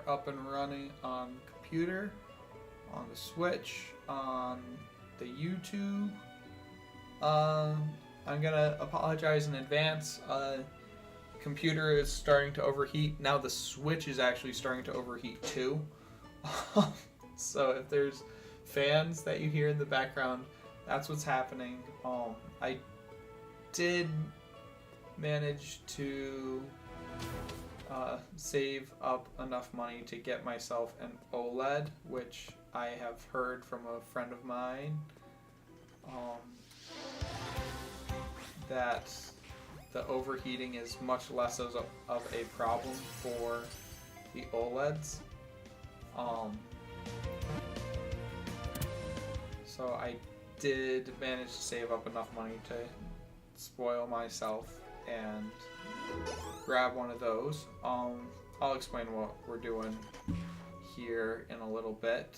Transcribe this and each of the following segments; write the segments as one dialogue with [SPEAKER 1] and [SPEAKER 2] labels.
[SPEAKER 1] We're up and running on the computer, on the Switch, on the YouTube. I'm gonna apologize in advance. Computer is starting to overheat. Now the Switch is actually starting to overheat too. So if there's fans that you hear in the background, that's what's happening. I did manage to save up enough money to get myself an OLED, which I have heard from a friend of mine that the overheating is much less of a problem for the OLEDs. So I did manage to save up enough money to spoil myself and grab one of those. I'll explain what we're doing here in a little bit.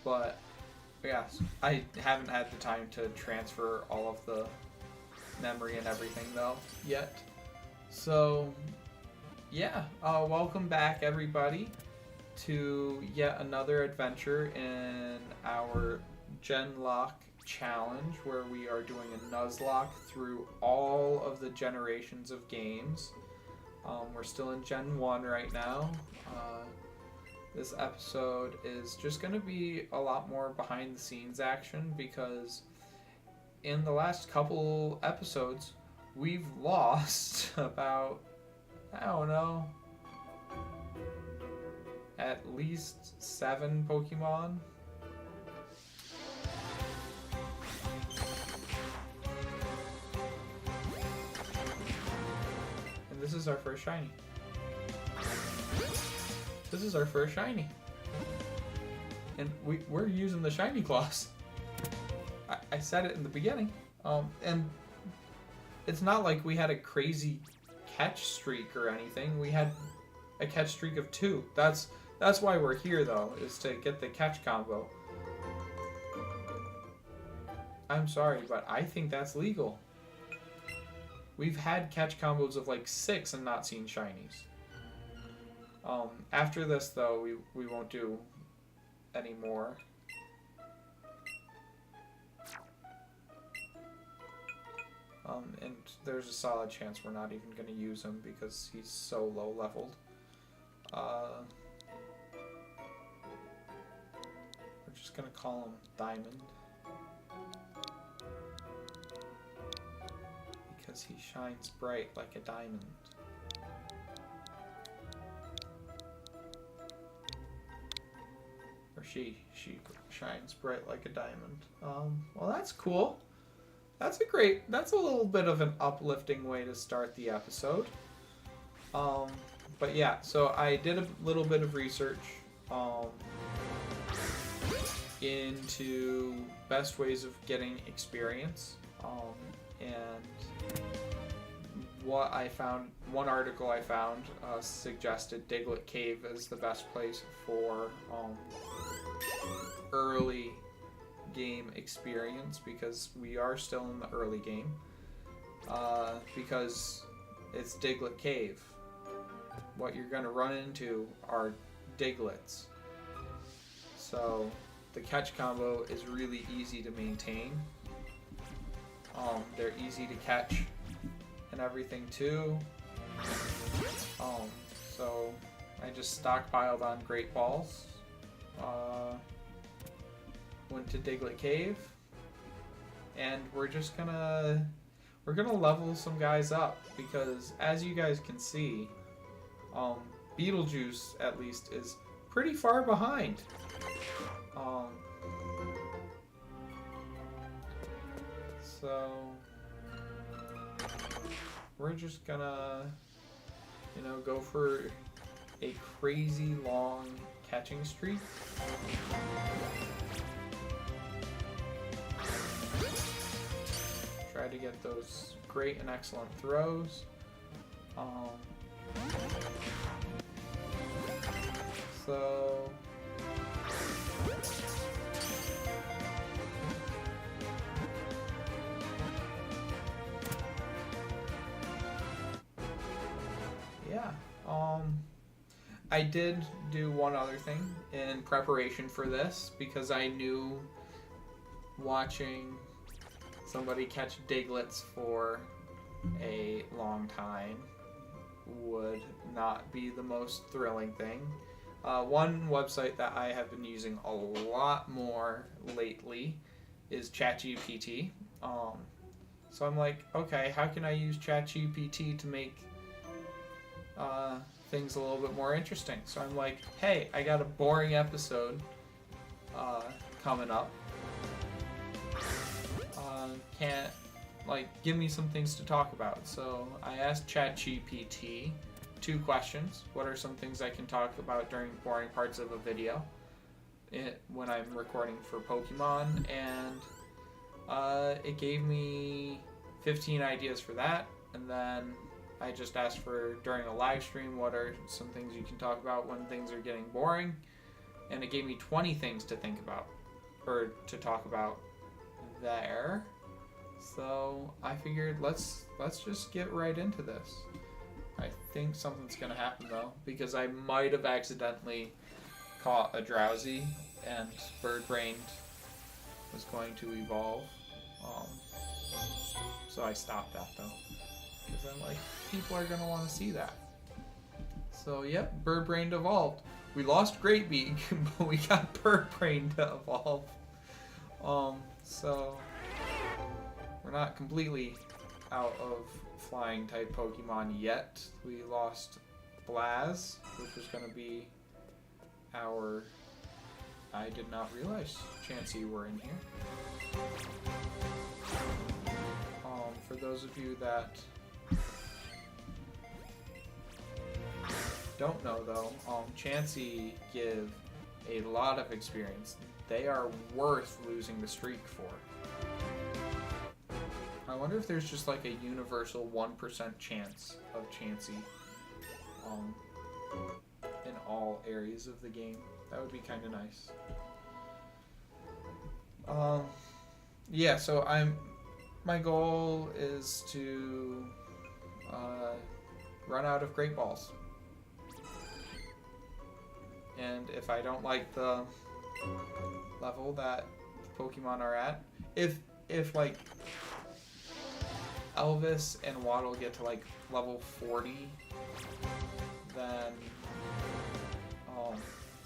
[SPEAKER 1] But yes, I haven't had the time to transfer all of the memory and everything though yet. So yeah, welcome back everybody to yet another adventure in our GenLocke challenge, where we are doing a Nuzlocke through all of the generations of games. We're still in Gen 1 right now. This episode is just going to be a lot more behind the scenes action, because in the last couple episodes we've lost about, I don't know, at least 7 Pokemon. And this is our first shiny. This is our first shiny. And we're using the shiny claws. I said it in the beginning. And it's not like we had a crazy catch streak or anything. We had a catch streak of 2. That's why we're here though, is to get the catch combo. I'm sorry, but I think that's legal. We've had catch combos of like 6 and not seen shinies. After this though, we won't do any more. And there's a solid chance we're not even going to use him because he's so low leveled. We're just going to call him Diamond, because he shines bright like a diamond. Or she shines bright like a diamond. Well, that's cool. That's a little bit of an uplifting way to start the episode. But yeah, so I did a little bit of research into best ways of getting experience. And what I found, one article I found suggested Diglett Cave as the best place for early game experience, because we are still in the early game, because it's Diglett Cave. What you're going to run into are Digletts. So the catch combo is really easy to maintain. They're easy to catch and everything too. So I just stockpiled on Great Balls. Went to Diglett Cave, and we're gonna level some guys up, because as you guys can see, Beetlejuice at least is pretty far behind. So we're just gonna, go for a crazy long catching streak. Try to get those great and excellent throws. So yeah, I did do one other thing in preparation for this, because I knew watching somebody catch Diglets for a long time would not be the most thrilling thing. One website that I have been using a lot more lately is ChatGPT. So I'm like, okay, how can I use ChatGPT to make things a little bit more interesting? So I'm like, hey, I got a boring episode coming up. Can't, give me some things to talk about. So I asked ChatGPT 2 questions. What are some things I can talk about during boring parts of a video when I'm recording for Pokemon? And it gave me 15 ideas for that. And then I just asked for, during a live stream, what are some things you can talk about when things are getting boring? And it gave me 20 things to think about, or to talk about there. So I figured let's just get right into this. I think something's gonna happen though, because I might have accidentally caught a Drowsy and Birdbrained was going to evolve. So I stopped that though, because I'm like, people are gonna want to see that. So yep, Birdbrained evolved. We lost Great Beak, but we got Birdbrained to evolve. So we're not completely out of flying type Pokemon yet. We lost Blaz, which was going to be our... I did not realize Chansey were in here. For those of you that don't know though, Chansey give a lot of experience. They are worth losing the streak for. I wonder if there's just like a universal 1% chance of Chansey in all areas of the game. That would be kind of nice. Yeah, so my goal is to run out of Great Balls. And if I don't like the level that the Pokemon are at, if like Elvis and Waddle get to like level 40, then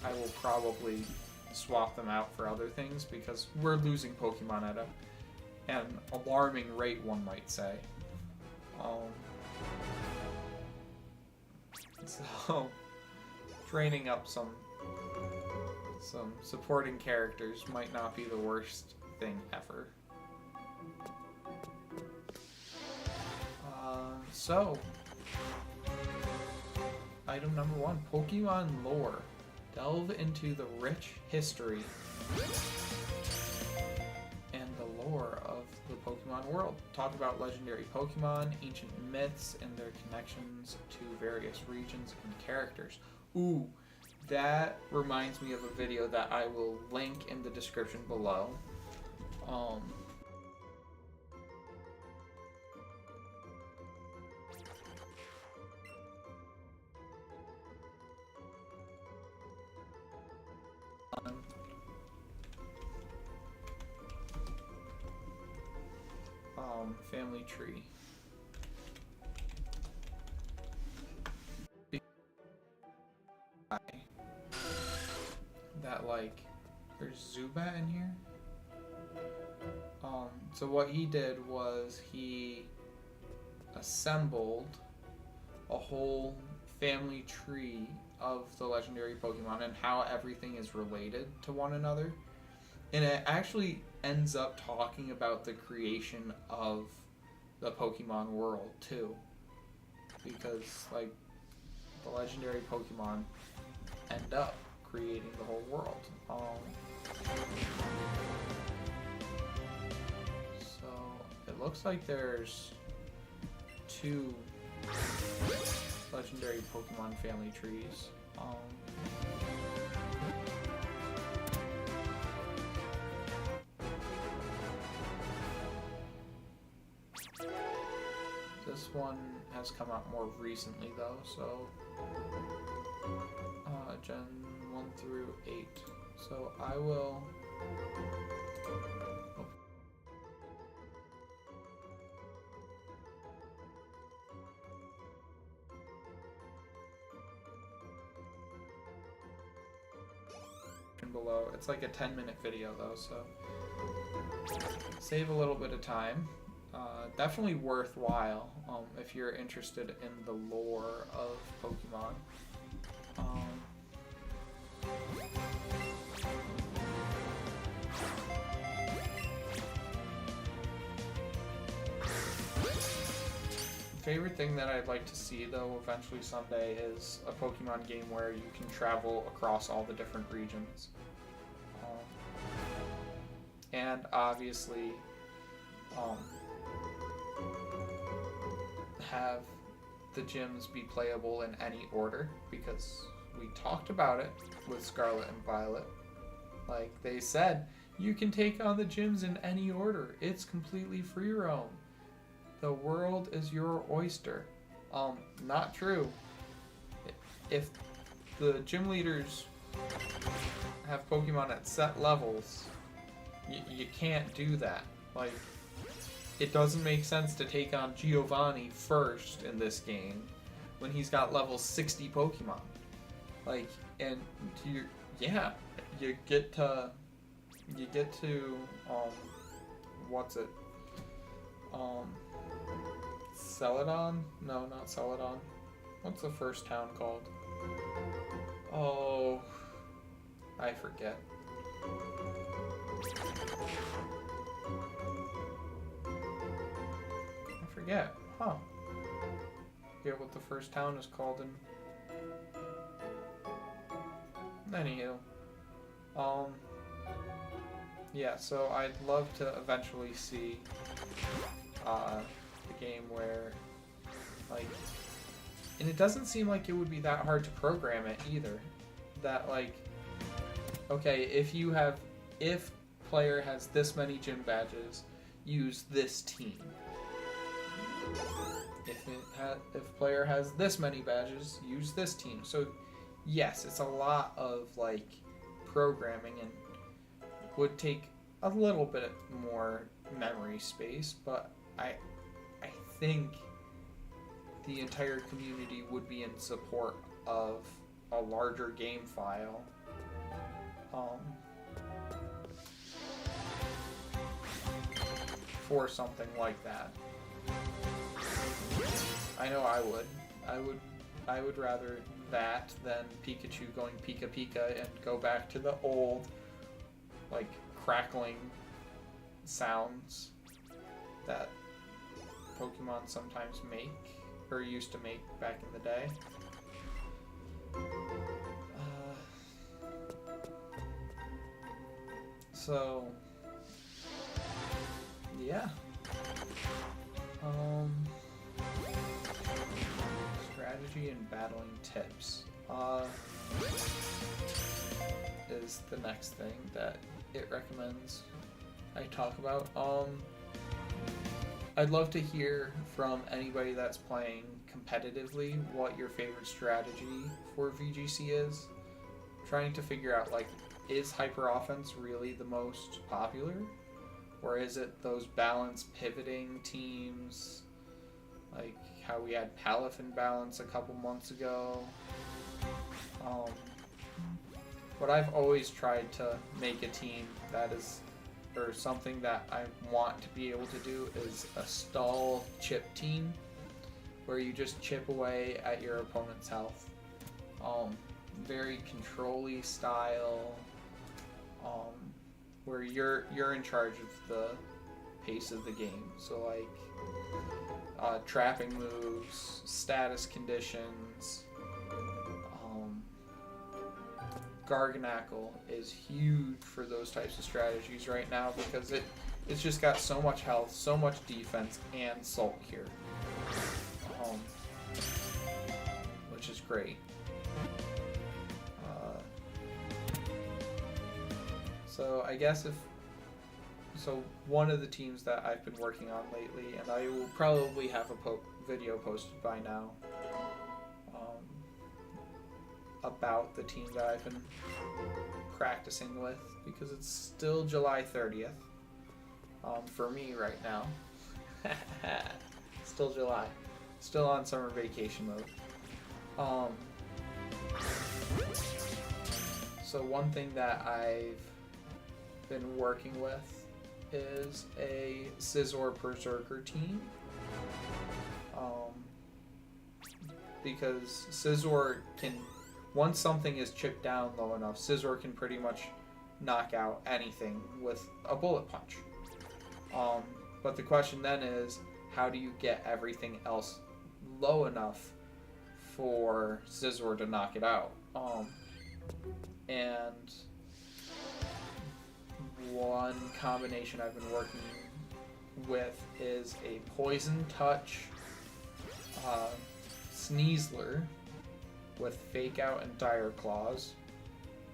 [SPEAKER 1] I will probably swap them out for other things, because we're losing Pokemon at an alarming rate, one might say. So training up some supporting characters might not be the worst thing ever. So, item number 1, Pokemon lore. Delve into the rich history and the lore of the Pokemon world. Talk about legendary Pokemon, ancient myths, and their connections to various regions and characters. Ooh, that reminds me of a video that I will link in the description below. Family tree. That there's Zubat in here. So what he did was he assembled a whole family tree of the legendary Pokemon and how everything is related to one another. And it actually ends up talking about the creation of the Pokemon world too, because the legendary Pokemon end up creating the whole world. So it looks like there's 2 legendary Pokemon family trees. This one has come out more recently though, so Gen 1 through 8. So I will... Oh. Below. It's like a 10-minute video though, so save a little bit of time. Definitely worthwhile if you're interested in the lore of Pokemon. Favorite thing that I'd like to see though eventually someday is a Pokemon game where you can travel across all the different regions. And obviously have the gyms be playable in any order, because we talked about it with Scarlet and Violet. Like they said, you can take on the gyms in any order. It's completely free roam. The world is your oyster. Not true. If the gym leaders have Pokemon at set levels, you can't do that. Like, it doesn't make sense to take on Giovanni first in this game when he's got level 60 Pokemon. Like, and you get to what's it? Celadon? No, not Celadon. What's the first town called? Oh, I forget. Huh. Forget what the first town is called in... Anywho. Yeah, so I'd love to eventually see the game where, like... And it doesn't seem like it would be that hard to program it either. That, like... Okay, if player has this many gym badges, use this team. If player has this many badges, use this team. So yes, it's a lot of like programming and would take a little bit more memory space, but I think the entire community would be in support of a larger game file. For something like that. I know I would. I would rather that than Pikachu going Pika Pika and go back to the old, like, crackling sounds that Pokemon sometimes make, or used to make back in the day. So, yeah. Strategy and battling tips is the next thing that it recommends I talk about. I'd love to hear from anybody that's playing competitively what your favorite strategy for VGC is. Trying to figure out, like, is hyper offense really the most popular? Or is it those balanced pivoting teams, like how we had Palafin balance a couple months ago? But I've always tried to make a team that is, or something that I want to be able to do is a stall chip team, where you just chip away at your opponent's health. Very control-y style. Where you're in charge of the pace of the game. So like trapping moves, status conditions. Garganackle is huge for those types of strategies right now because it's just got so much health, so much defense, and Salt Cure, which is great. So I guess one of the teams that I've been working on lately, and I will probably have a video posted by now, about the team that I've been practicing with, because it's still July 30th for me right now. Still July. Still on summer vacation mode. So one thing that I've been working with is a Scizor Berserker team. Because Scizor can, once something is chipped down low enough, Scizor can pretty much knock out anything with a bullet punch. But the question then is, how do you get everything else low enough for Scizor to knock it out? And one combination I've been working with is a Poison Touch Sneasler with Fake Out and Dire Claws.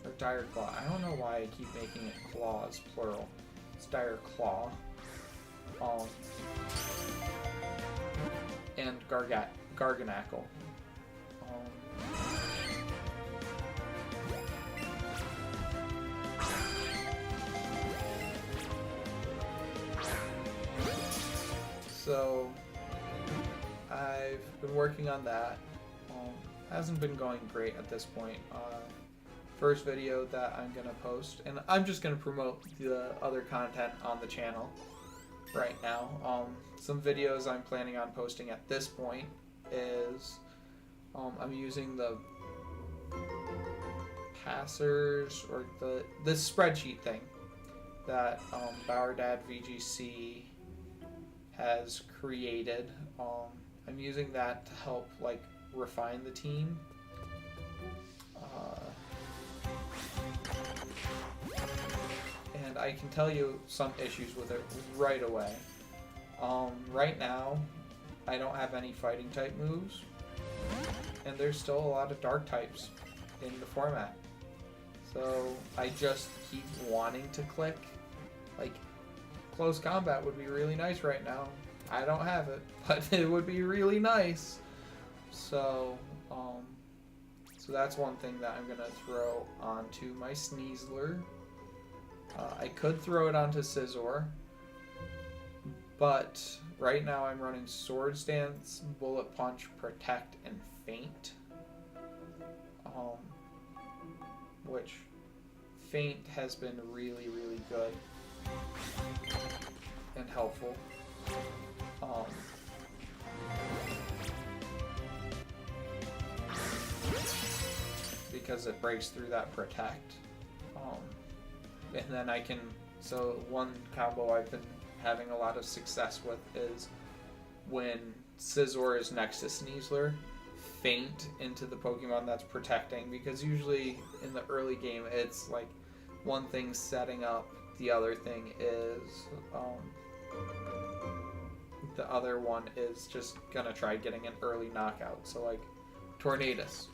[SPEAKER 1] Or Dire Claw. I don't know why I keep making it claws, plural. It's Dire Claw. And Garganackle. So I've been working on that. Hasn't been going great at this point. First video that I'm gonna post, and I'm just gonna promote the other content on the channel right now. Some videos I'm planning on posting at this point is I'm using the passers, or this spreadsheet thing that Bauer Dad VGC has created. I'm using that to help like refine the team. And I can tell you some issues with it right away. Right now, I don't have any fighting type moves, and there's still a lot of dark types in the format. So I just keep wanting to click. Like, close combat would be really nice right now. I don't have it, but it would be really nice. So, so that's one thing that I'm gonna throw onto my Sneasler. I could throw it onto Scizor, but right now I'm running Swords Dance, Bullet Punch, Protect, and Feint. Which Feint has been really, really good and helpful. Because it breaks through that Protect. And then I can, so one combo I've been having a lot of success with is when Scizor is next to Sneasler, Feint into the Pokemon that's protecting, because usually in the early game it's like one thing setting up, the other thing is the other one is just gonna try getting an early knockout. So like Tornadus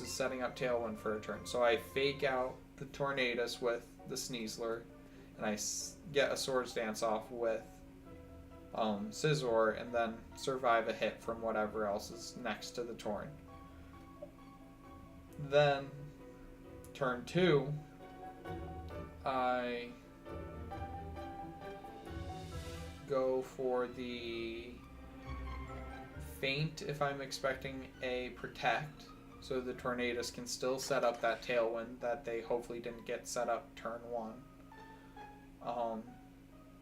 [SPEAKER 1] is setting up Tailwind for a turn, so I fake out the Tornadus with the Sneasler, and I get a Swords Dance off with Scizor, and then survive a hit from whatever else is next to the Torn. Then turn 2, I go for the Feint if I'm expecting a Protect, so the Tornadus can still set up that Tailwind that they hopefully didn't get set up turn 1.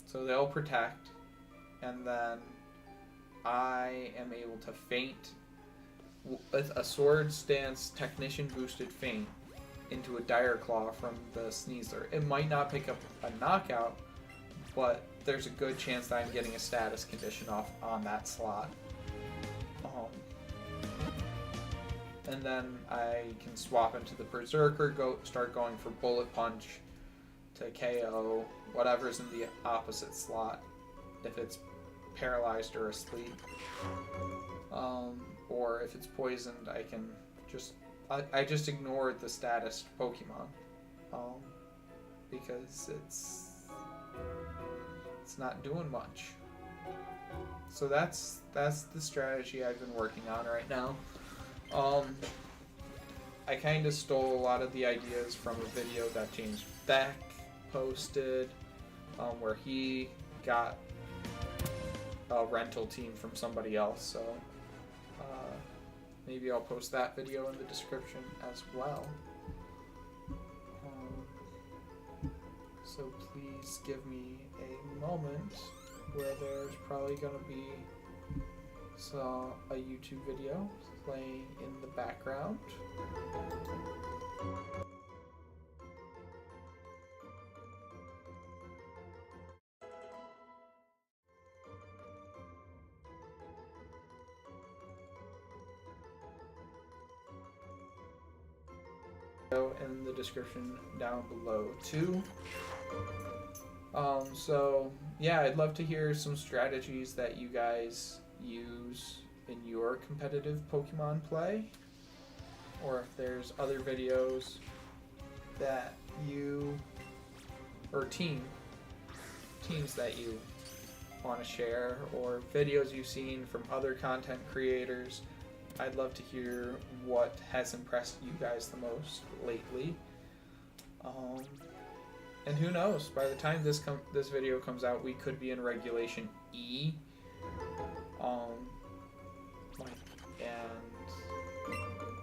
[SPEAKER 1] So they'll Protect, and then I am able to Feint with a Swords Dance Technician boosted Feint into a Dire Claw from the Sneasler. It might not pick up a knockout, but there's a good chance that I'm getting a status condition off on that slot. And then I can swap into the Berserker, start going for Bullet Punch to KO whatever's in the opposite slot, if it's paralyzed or asleep. Or if it's poisoned, I can just I just ignore the status Pokemon, because it's not doing much. So that's the strategy I've been working on right now. I kind of stole a lot of the ideas from a video that James Beck posted, where he got a rental team from somebody else. So maybe I'll post that video in the description as well. So please give me a moment where there's probably going to be a YouTube video playing in the background. In the description down below too. So yeah, I'd love to hear some strategies that you guys use in your competitive Pokemon play, or if there's other videos that you or teams that you want to share, or videos you've seen from other content creators. I'd love to hear what has impressed you guys the most lately. And who knows, by the time this video comes out, we could be in Regulation E. And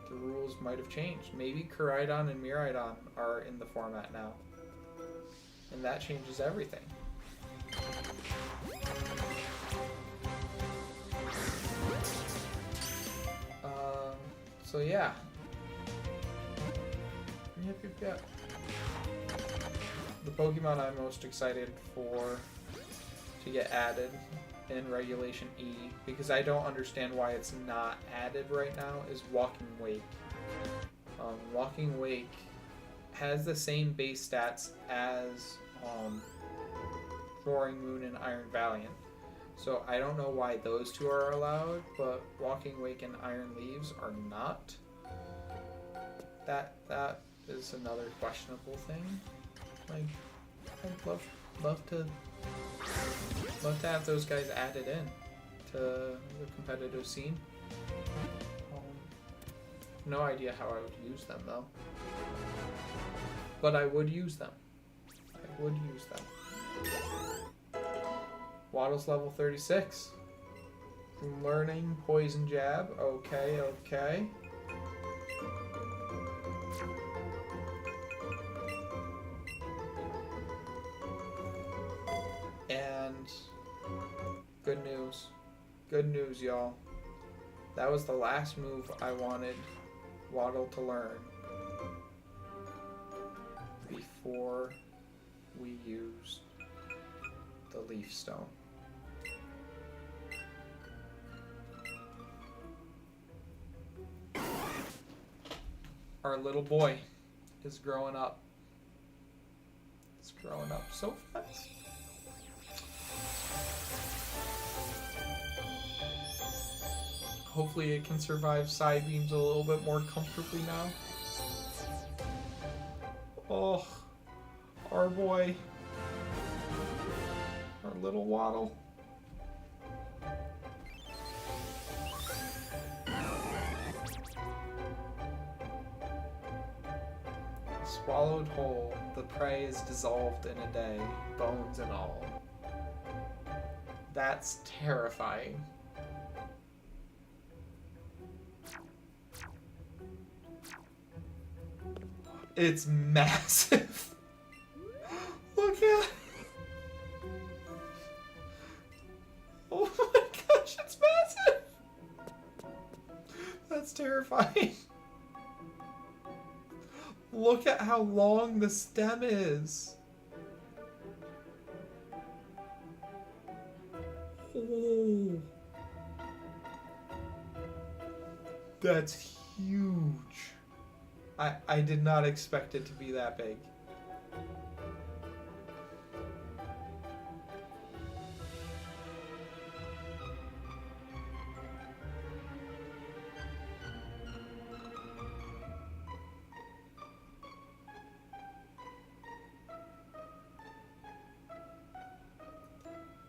[SPEAKER 1] the rules might have changed. Maybe Koraidon and Miraidon are in the format now. And that changes everything. So yeah. Yep. The Pokemon I'm most excited for to get added in Regulation E, because I don't understand why it's not added right now, is Walking Wake. Walking Wake has the same base stats as Roaring Moon and Iron Valiant. So I don't know why those two are allowed, but Walking Wake and Iron Leaves are not. That is another questionable thing. Like, I'd love to have those guys added in to the competitive scene. No idea how I would use them though, but I would use them. Waddle's level 36. Learning Poison Jab. Okay. And good news, y'all. That was the last move I wanted Waddle to learn before we used the Leaf Stone. Our little boy is growing up. It's growing up so fast. Hopefully it can survive side beams a little bit more comfortably now. Oh, our boy. Our little Waddle. Swallowed whole, the prey is dissolved in a day, bones and all. That's terrifying. It's massive. Look at it. Oh my gosh, it's massive. That's terrifying. Look at how long the stem is. Oh. That's huge. I did not expect it to be that big.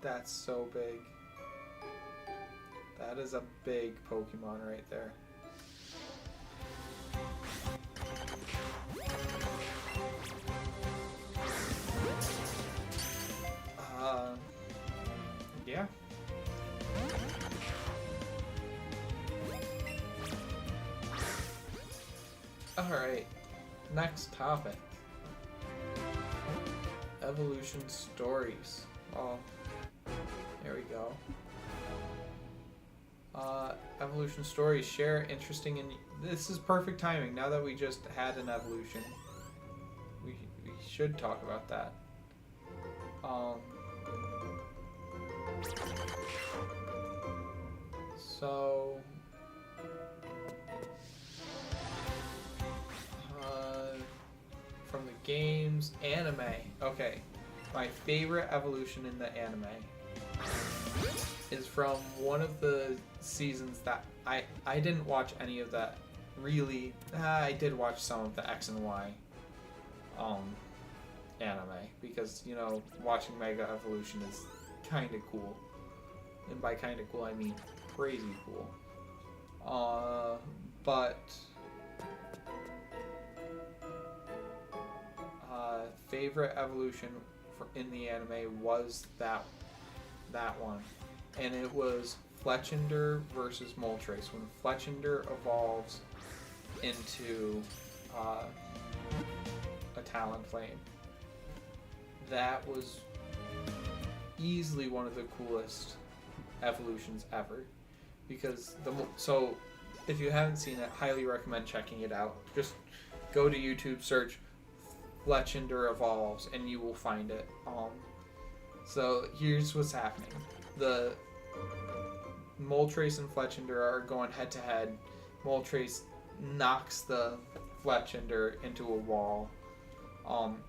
[SPEAKER 1] That's so big. That is a big Pokemon right there. Alright, next topic. Evolution stories. Oh, there we go. Evolution stories. Share interesting and... This is perfect timing. Now that we just had an evolution, we should talk about that. So... from the games, anime. Okay, my favorite evolution in the anime is from one of the seasons that I didn't watch any of that really. I did watch some of the X and Y anime because, you know, watching Mega Evolution is kind of cool, and by kind of cool I mean crazy cool. But favorite evolution in the anime was that one, and it was Fletchinder versus Moltres. When Fletchinder evolves into a Talonflame, that was easily one of the coolest evolutions ever, because so if you haven't seen it, highly recommend checking it out. Just go to YouTube, search Fletchinder evolves, and you will find it. So here's what's happening. The Moltres and Fletchinder are going head to head. Moltres knocks the Fletchinder into a wall,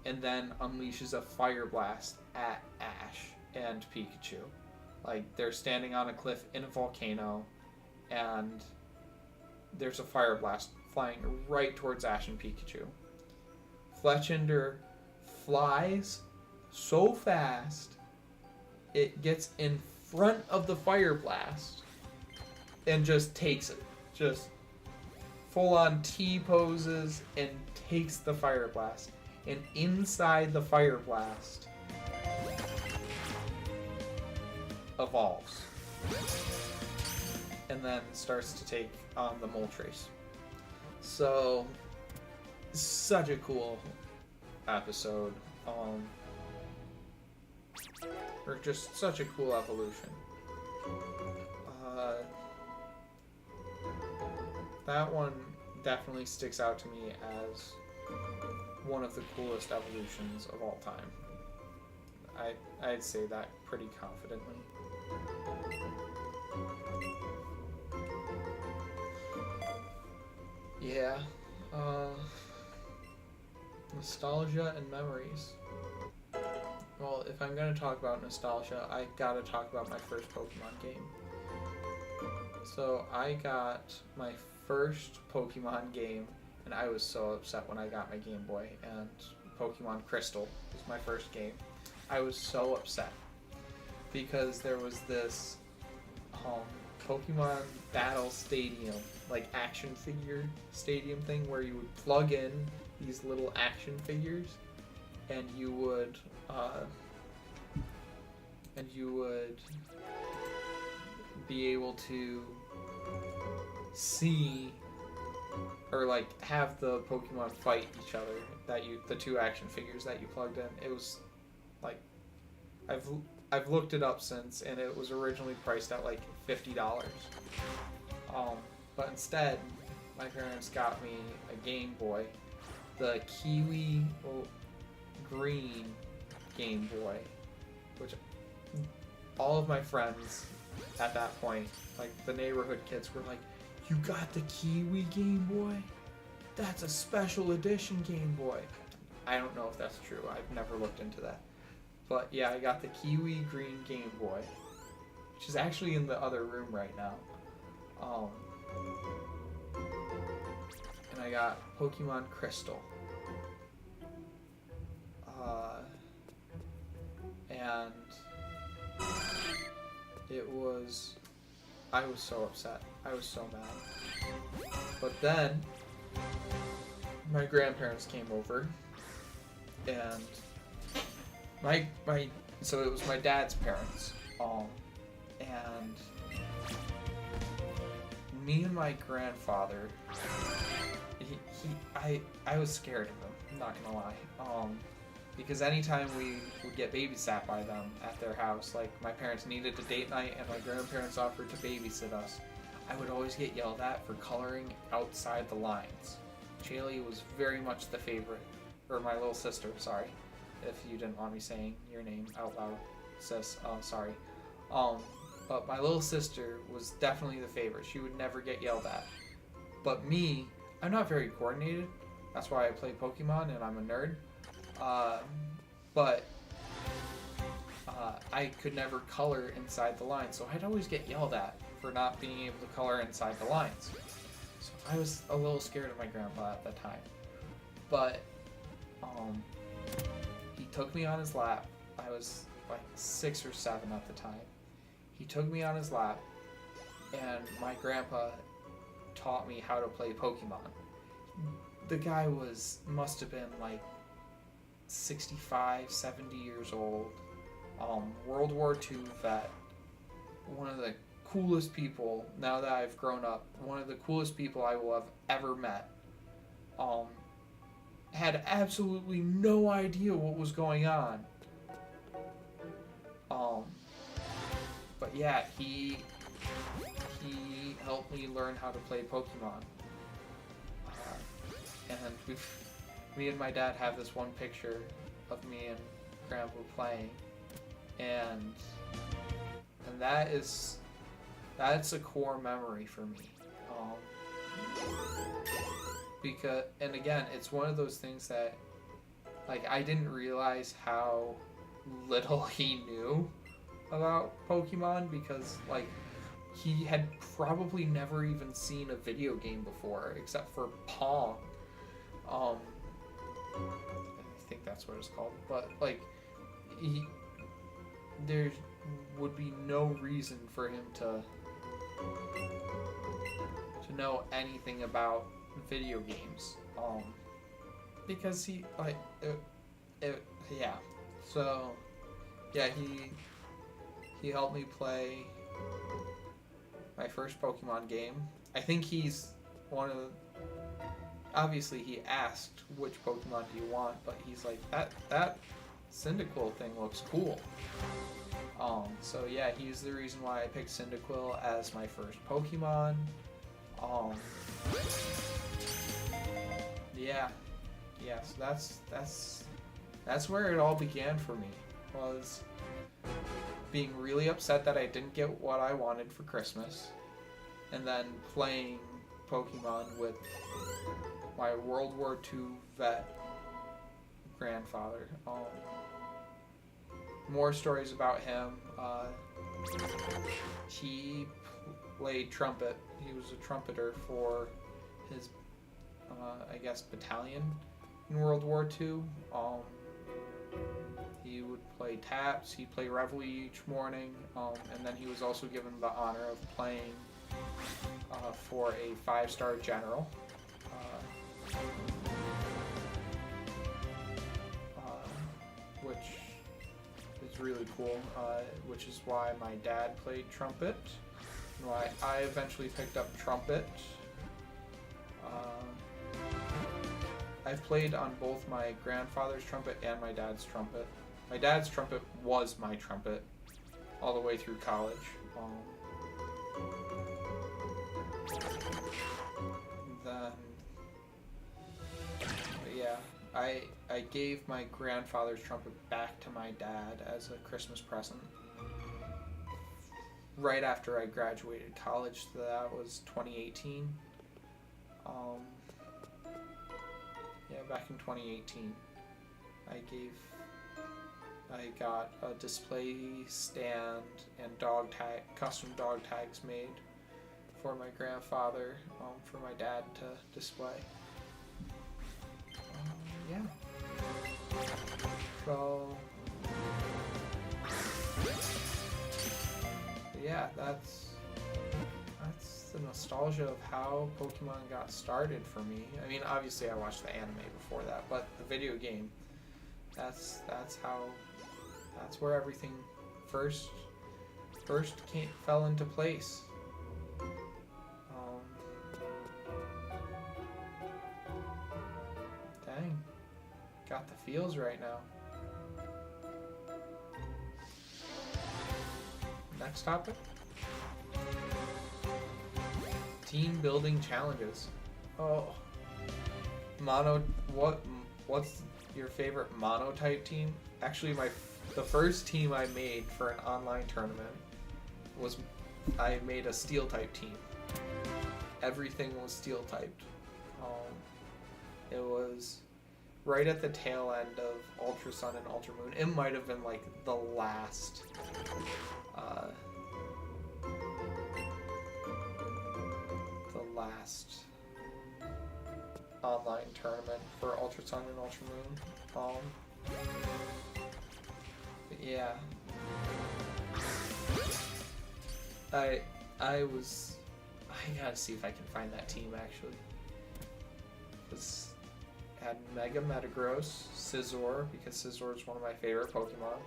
[SPEAKER 1] and then unleashes a fire blast at Ash and Pikachu. Like, they're standing on a cliff in a volcano, and there's a fire blast flying right towards Ash and Pikachu. Fletchinder flies so fast, it gets in front of the fire blast and just takes it. Just full on T poses and takes the fire blast. And inside the fire blast evolves. And then starts to take on the Moltres. So, such a cool episode. Or just such a cool evolution. That one definitely sticks out to me as one of the coolest evolutions of all time. I'd say that pretty confidently. Yeah. Nostalgia and memories. Well, if I'm going to talk about nostalgia, I gotta talk about my first Pokemon game. So, I got my first Pokemon game, and I was so upset when I got my Game Boy, and Pokemon Crystal was my first game. I was so upset because there was this Pokemon Battle Stadium, like action figure stadium thing, where you would plug in these little action figures, and you would be able to see or like have the Pokemon fight each other, the two action figures that you plugged in. It was like, I've looked it up since, and it was originally priced at like $50. But instead, my parents got me a Game Boy, the Kiwi green Game Boy, which all of my friends at that point, like the neighborhood kids, were like, "You got the Kiwi Game Boy? That's a special edition Game Boy." I don't know if that's true. I've never looked into that. But yeah, I got the Kiwi green Game Boy, which is actually in the other room right now. And I got Pokemon Crystal. And I was so upset. I was so mad. But then, my grandparents came over, and so it was my dad's parents, and me and my grandfather, I was scared of him. I'm not gonna lie. Because anytime we would get babysat by them at their house, like my parents needed a date night and my grandparents offered to babysit us, I would always get yelled at for coloring outside the lines. Chaley was very much the favorite, or my little sister, sorry, if you didn't want me saying your name out loud, sis, sorry. But my little sister was definitely the favorite. She would never get yelled at. But me, I'm not very coordinated. That's why I play Pokemon and I'm a nerd. But I could never color inside the lines, so I'd always get yelled at for not being able to color inside the lines. So I was a little scared of my grandpa at that time. But he took me on his lap. I was like 6 or 7 at the time. He took me on his lap, and my grandpa taught me how to play Pokemon. The guy must have been like 65, 70 years old, World War II vet, one of the coolest people, now that I've grown up, one of the coolest people I will have ever met. Had absolutely no idea what was going on. But yeah, he helped me learn how to play Pokemon. And me and my dad have this one picture of me and Grandpa playing, and that's a core memory for me. Because, and again, it's one of those things that, like, I didn't realize how little he knew about Pokemon, because, like, he had probably never even seen a video game before except for Pong. I think that's what it's called, but like, there would be no reason for him to know anything about video games, because he like yeah. So yeah, he helped me play my first Pokemon game. I think he's one of the, obviously he asked which Pokemon do you want, but he's like, that Cyndaquil thing looks cool. So yeah, he's the reason why I picked Cyndaquil as my first Pokemon. So that's where it all began for me, was being really upset that I didn't get what I wanted for Christmas, and then playing Pokemon with my World War II vet grandfather. More stories about him. He played trumpet. He was a trumpeter for his, I guess, battalion in World War II. He would play taps. He'd play Reveille each morning, and then he was also given the honor of playing for a 5-star general. Which is really cool, which is why my dad played trumpet, and why I eventually picked up trumpet. I've played on both my grandfather's trumpet and my dad's trumpet. My dad's trumpet was my trumpet all the way through college. Then, yeah, I gave my grandfather's trumpet back to my dad as a Christmas present right after I graduated college. So that was 2018. Yeah, back in 2018, I got a display stand and custom dog tags made for my grandfather, for my dad to display. Yeah. So, yeah, that's the nostalgia of how Pokemon got started for me. I mean, obviously I watched the anime before that, but the video game, that's where everything first fell into place. the feels right now. Next topic. Team building challenges. Oh. What's your favorite mono-type team? Actually, the first team I made for an online tournament was I made a steel-type team. Everything was steel-typed. It was right at the tail end of Ultra Sun and Ultra Moon. It might have been like the last online tournament for Ultra Sun and Ultra Moon. But yeah, I gotta see if I can find that team actually. Had Mega Metagross, Scizor, because Scizor is one of my favorite Pokemon.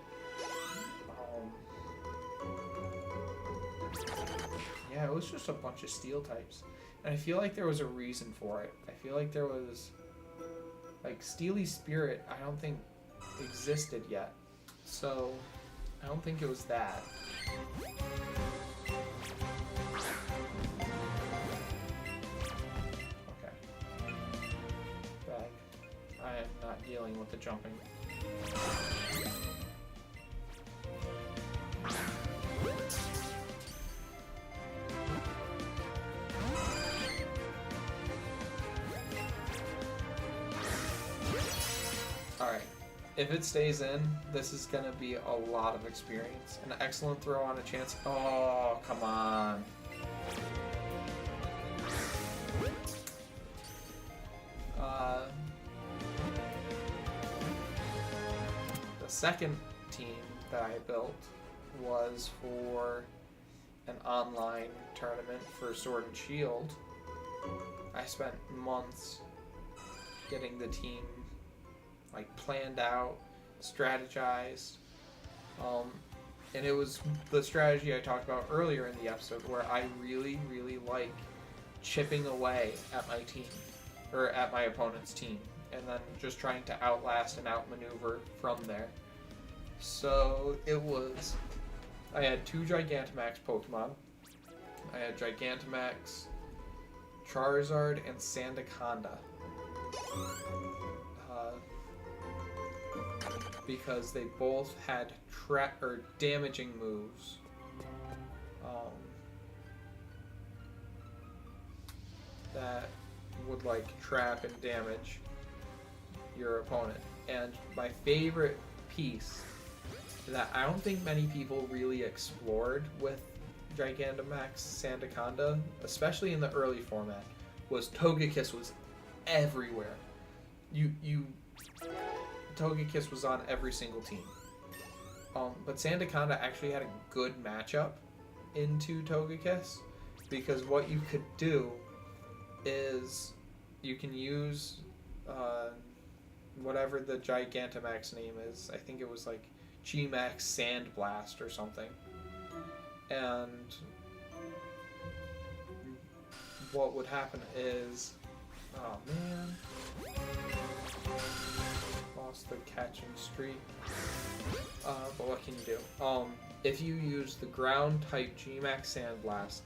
[SPEAKER 1] Yeah, it was just a bunch of steel types. And I feel like there was a reason for it. I feel like there was... Like, Steely Spirit, I don't think existed yet. So, I don't think it was that. Okay. Bag. I am not dealing with the jumping. Alright, if it stays in, this is going to be a lot of experience. An excellent throw on a chance. Oh, come on. The second team that I built was for an online tournament for Sword and Shield. I spent months getting the team like planned out, strategized, and it was the strategy I talked about earlier in the episode where I really, really like chipping away at my team, or at my opponent's team, and then just trying to outlast and outmaneuver from there. So I had 2 Gigantamax Pokemon. I had Gigantamax, Charizard, and Sandaconda. Because they both had damaging moves. That would like trap and damage your opponent. And my favorite piece that I don't think many people really explored with Gigantamax Sandaconda, especially in the early format, was Togekiss was everywhere. Togekiss was on every single team. But Sandaconda actually had a good matchup into Togekiss, because what you could do is you can use whatever the Gigantamax name is. I think it was like G-Max Sandblast or something. And what would happen is... Oh, man. Lost the catching streak. But what can you do? If you use the ground-type G-Max Sandblast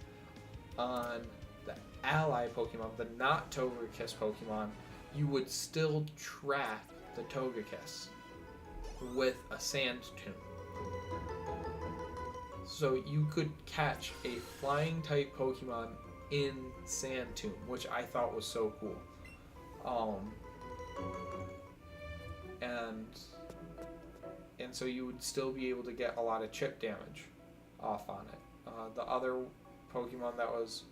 [SPEAKER 1] on the ally Pokemon, the not Togekiss Pokemon, you would still trap the Togekiss with a Sand Tomb. So you could catch a flying-type Pokemon in Sand Tomb, which I thought was so cool. And so you would still be able to get a lot of chip damage off on it. The other Pokemon that was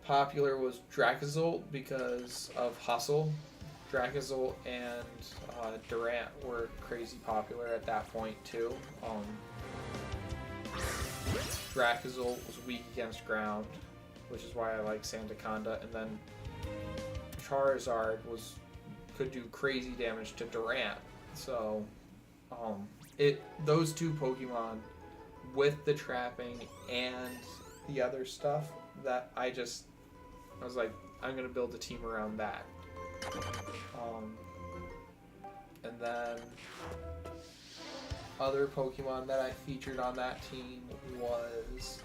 [SPEAKER 1] popular was Dracozolt because of Hustle. Dracozolt and Durant were crazy popular at that point too. Dracozolt was weak against ground, which is why I like Sandaconda, and then Charizard could do crazy damage to Durant. So those 2 Pokemon with the trapping and the other stuff that I was like, I'm gonna build a team around that. And then other Pokemon that I featured on that team was,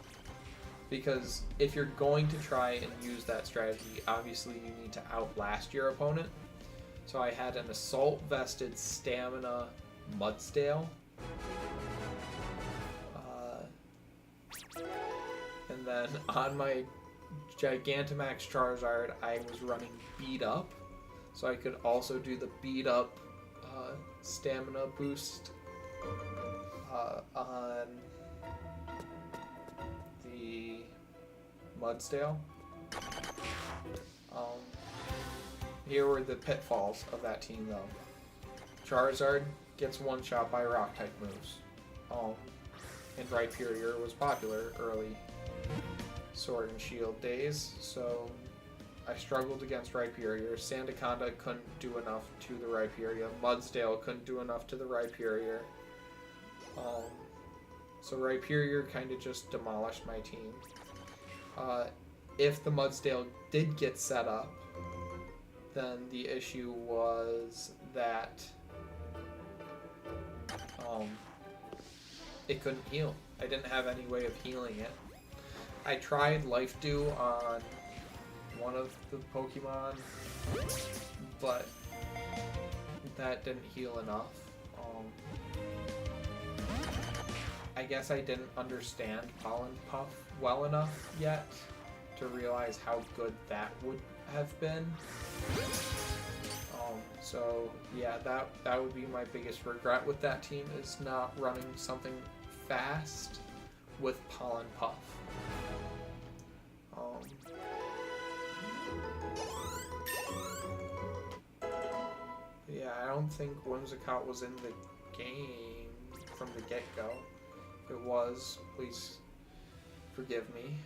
[SPEAKER 1] because if you're going to try and use that strategy, obviously you need to outlast your opponent. So I had an Assault Vested Stamina Mudsdale. And then on my Gigantamax Charizard, I was running Beat Up. So I could also do the Beat Up stamina boost on the Mudsdale. Here were the pitfalls of that team, though. Charizard gets one shot by rock type moves. And Rhyperior was popular early Sword and Shield days, so I struggled against Rhyperior. Sandaconda couldn't do enough to the Rhyperior. Mudsdale couldn't do enough to the Rhyperior. So Rhyperior kind of just demolished my team. If the Mudsdale did get set up, then the issue was that it couldn't heal. I didn't have any way of healing it. I tried Life Dew on one of the Pokemon, but that didn't heal enough. I guess I didn't understand Pollen Puff well enough yet to realize how good that would have been. So yeah, that would be my biggest regret with that team, is not running something fast with Pollen Puff. Yeah, I don't think Whimsicott was in the game from the get-go. If it was, please forgive me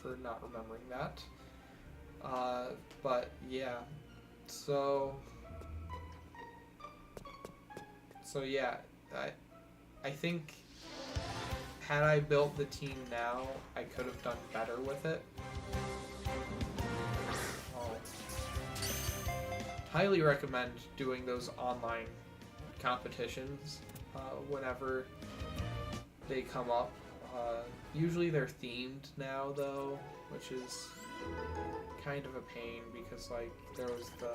[SPEAKER 1] for not remembering that. But yeah, so yeah, I think had I built the team now, I could have done better with it. Highly recommend doing those online competitions whenever they come up. Usually they're themed now, though, which is kind of a pain, because like there was the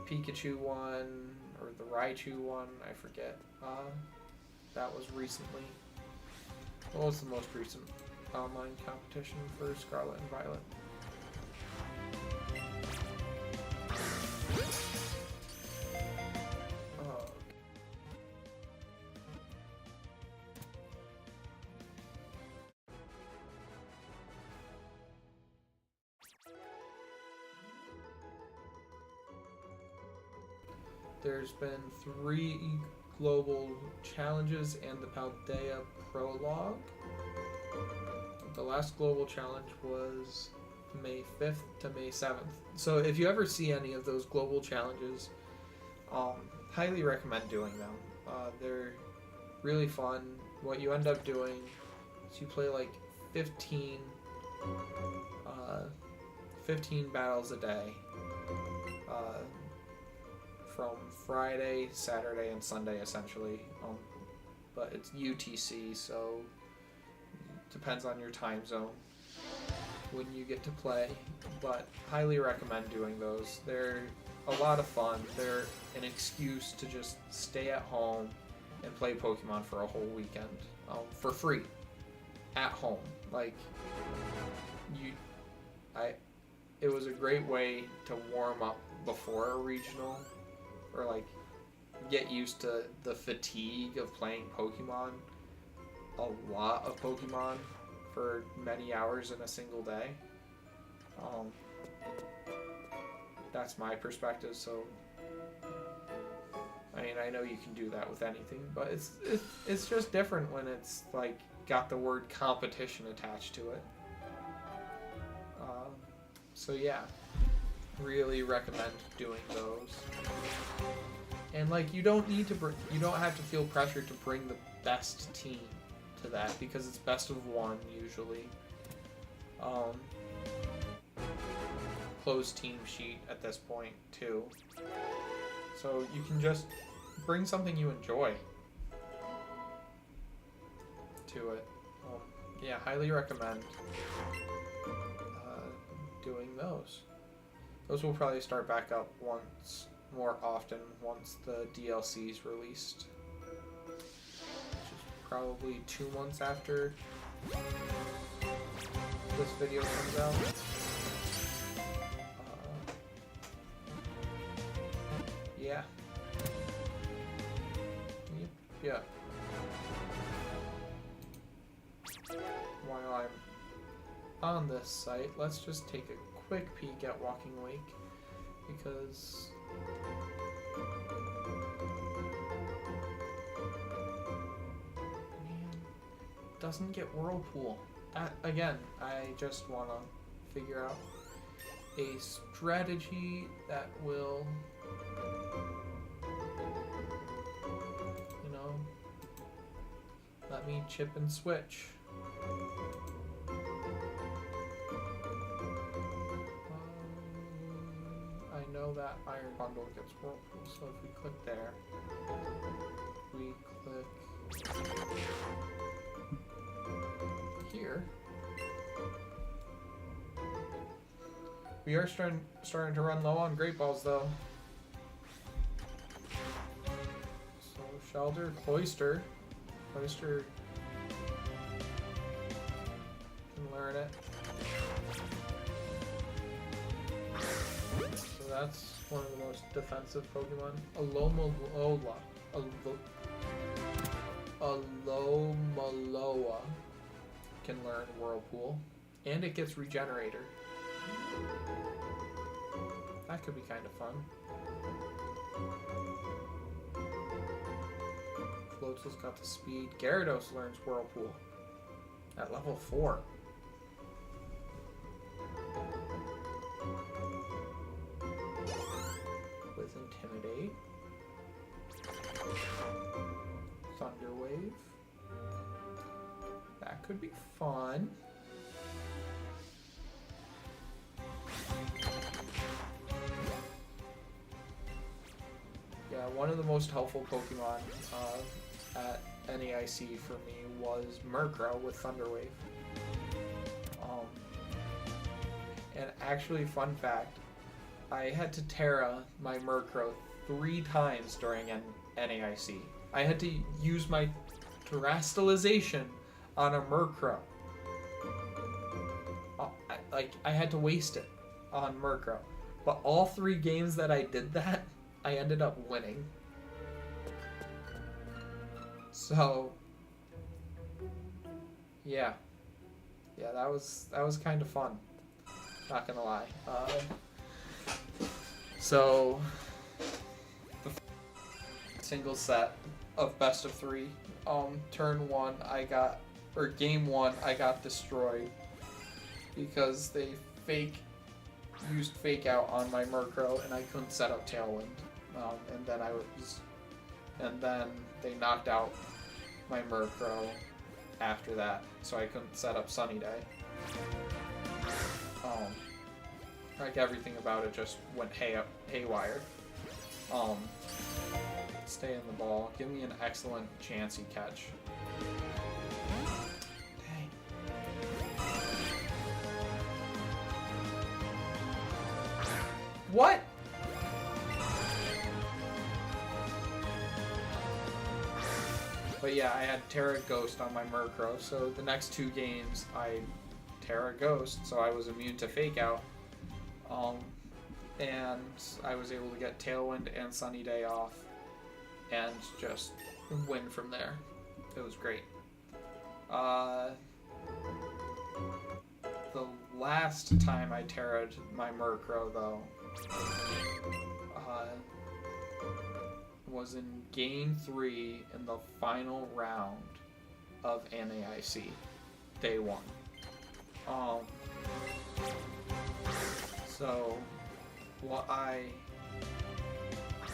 [SPEAKER 1] Pikachu one or the Raichu one, I forget. That was recently. What was the most recent online competition for Scarlet and Violet? There's been 3 global challenges and the Paldea Prologue. The last global challenge was May 5th to May 7th. So if you ever see any of those global challenges, highly recommend doing them. They're really fun. What you end up doing is you play like 15 battles a day. From Friday, Saturday, and Sunday, essentially. But it's UTC, so it depends on your time zone when you get to play. But highly recommend doing those. They're a lot of fun. They're an excuse to just stay at home and play Pokemon for a whole weekend for free at home. Like it was a great way to warm up before a regional, or like get used to the fatigue of playing Pokemon, a lot of Pokemon for many hours in a single day. That's my perspective. So I mean, I know you can do that with anything, but it's just different when it's like got the word competition attached to it. So yeah, really recommend doing those. And like, you don't have to feel pressure to bring the best team to that, because it's best of 1 usually. Closed team sheet at this point too. so you can just bring something you enjoy to it. Yeah, highly recommend doing those. Those will probably start back up more often once the DLC is released, which is probably 2 months after this video comes out. Yeah. Yeah. While I'm on this site, let's just take a quick peek at Walking Wake, because man, doesn't get Whirlpool. Again, I just want to figure out a strategy that will, you know, let me chip and switch. I know that Iron Bundle gets Whirlpool, so if we click there, we click here. We are starting to run low on Great Balls, though. So Shelter, Cloister can learn it. So that's one of the most defensive Pokemon. Alomaloa can learn Whirlpool, and it gets Regenerator. That could be kind of fun. Floatzel's got the speed. Gyarados learns Whirlpool at level 4. With Intimidate. Thunder Wave. That could be fun. Yeah, one of the most helpful Pokemon at NAIC for me was Murkrow with Thunder Wave. And actually, fun fact, I had to Terra my Murkrow 3 times during NAIC. I had to use my Terastallization on a Murkrow. I had to waste it on Murkrow. But all 3 games that I did that, I ended up winning. So yeah, that was kind of fun. Not gonna lie. So the single set of best of 3. Turn 1, game 1, I got destroyed because they used Fake Out on my Murkrow and I couldn't set up Tailwind. And then they knocked out my Murkrow after that, so I couldn't set up Sunny Day. Like everything about it just went haywire. Stay in the ball. Give me an excellent Chansey catch. Dang. What? But yeah, I had Terra Ghost on my Murkrow, so the next 2 games I Terra Ghost, so I was immune to Fake Out. And I was able to get Tailwind and Sunny Day off and just win from there. It was great. The last time I Terra'd my Murkrow, though, was in Game 3 in the final round of NAIC, Day 1. So,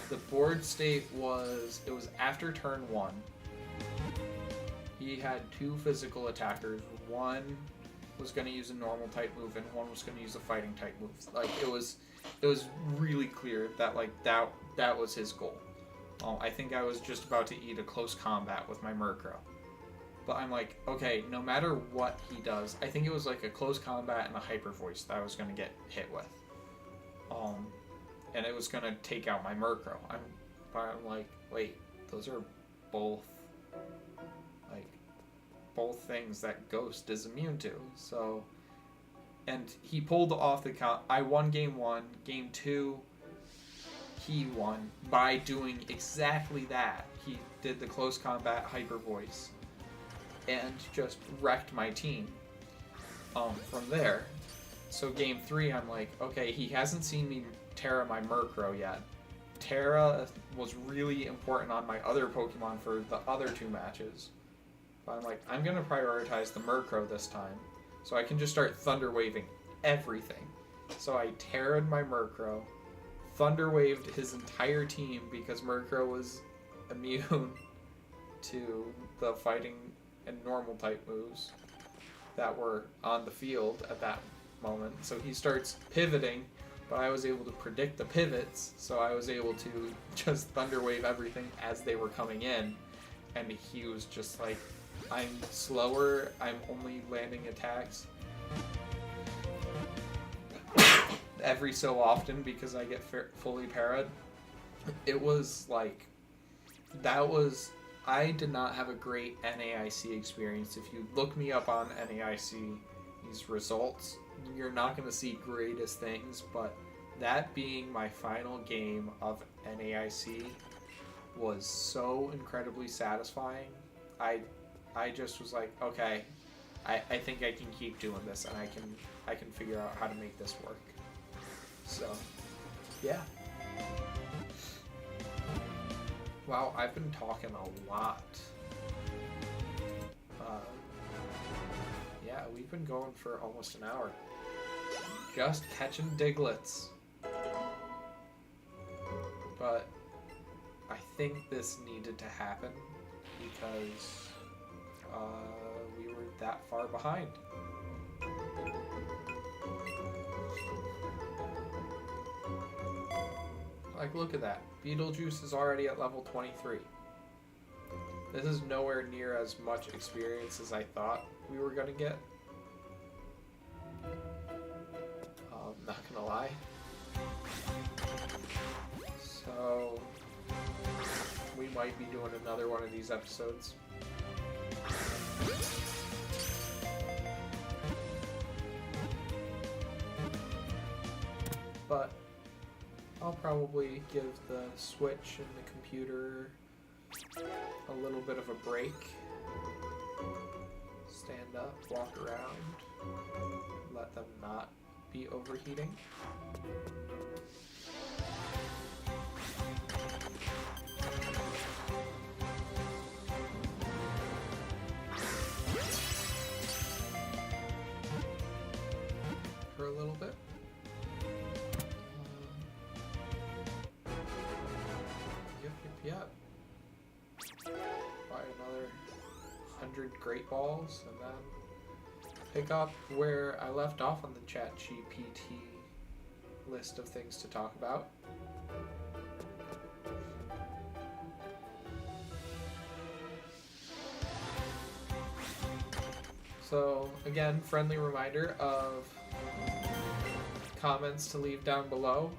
[SPEAKER 1] the board state was, it was after turn 1. He had 2 physical attackers. One was going to use a normal type move, and one was going to use a fighting type move. Like, it was really clear that like that was his goal. I think I was just about to eat a close combat with my Murkrow. But I'm like, okay, no matter what he does, I think it was like a close combat and a hyper voice that I was going to get hit with. And it was going to take out my Murkrow. I'm like, wait, those are both things that Ghost is immune to. So, and he pulled off the count. I won game 1. Game 2, he won by doing exactly that. He did the close combat hyper voice and just wrecked my team from there. So game 3, I'm like, okay, he hasn't seen me Terra my Murkrow yet. Terra was really important on my other Pokemon for the other 2 matches. But I'm like, I'm going to prioritize the Murkrow this time, so I can just start Thunder Waving everything. So I Terra'd my Murkrow, Thunder Waved his entire team because Murkrow was immune to the fighting and normal type moves that were on the field at that moment. So he starts pivoting, but I was able to predict the pivots, so I was able to just Thunder Wave everything as they were coming in, and he was just like, I'm slower, I'm only landing attacks every so often because I get fully parried. It was like, I did not have a great NAIC experience. If you look me up on NAIC, these results, you're not going to see greatest things, but that being my final game of NAIC was so incredibly satisfying. I just was like, okay, I think I can keep doing this, and I can figure out how to make this work. So, yeah. Wow, I've been talking a lot. Yeah, we've been going for almost an hour. Just catching Diglets. But I think this needed to happen because we were that far behind. Like, look at that. Beetlejuice is already at level 23. This is nowhere near as much experience as I thought we were going to get. Not gonna lie. So, we might be doing another one of these episodes. But I'll probably give the Switch and the computer a little bit of a break. Stand up, walk around, let them not be overheating. For a little bit. Yep. Buy another 100 Great Balls and then pick up where I left off on the ChatGPT list of things to talk about. So again, friendly reminder of comments to leave down below.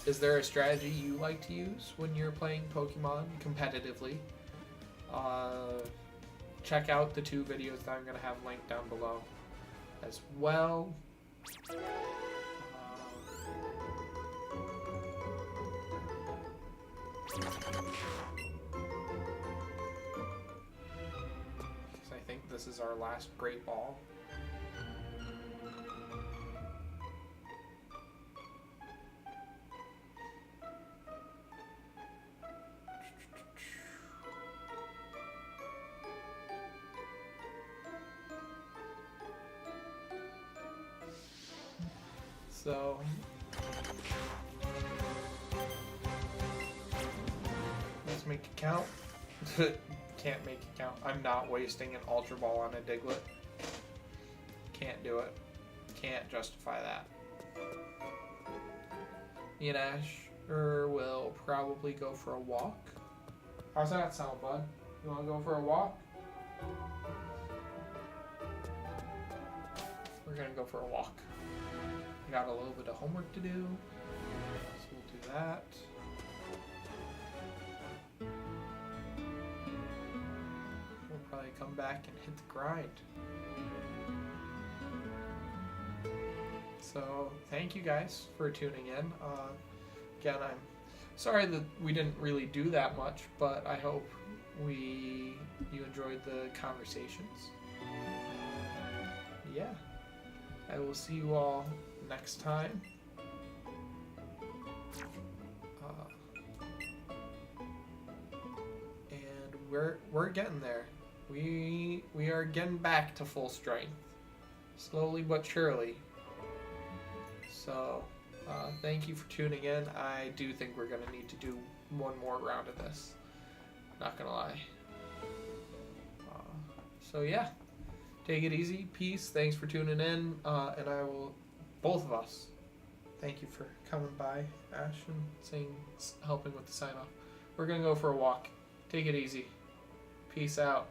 [SPEAKER 1] Is there a strategy you like to use when you're playing Pokemon competitively? Check out the 2 videos that I'm going to have linked down below as well. I think this is our last Great Ball. So, let's make it count. Can't make it count. I'm not wasting an Ultra Ball on a Diglett. Can't do it. Can't justify that. Me and Asher will probably go for a walk. How's that sound, bud? You want to go for a walk? We're gonna go for a walk. We got a little bit of homework to do, so we'll do that. We'll probably come back and hit the grind. So thank you guys for tuning in. Again, I'm sorry that we didn't really do that much, but I hope you enjoyed the conversations. Yeah, I will see you all next time. And we're getting there. We are getting back to full strength, slowly but surely. So, thank you for tuning in. I do think we're going to need to do one more round of this. Not going to lie. So, yeah. Take it easy. Peace. Thanks for tuning in. And I will, both of us, thank you for coming by, Ash, and helping with the sign-off. We're going to go for a walk. Take it easy. Peace out.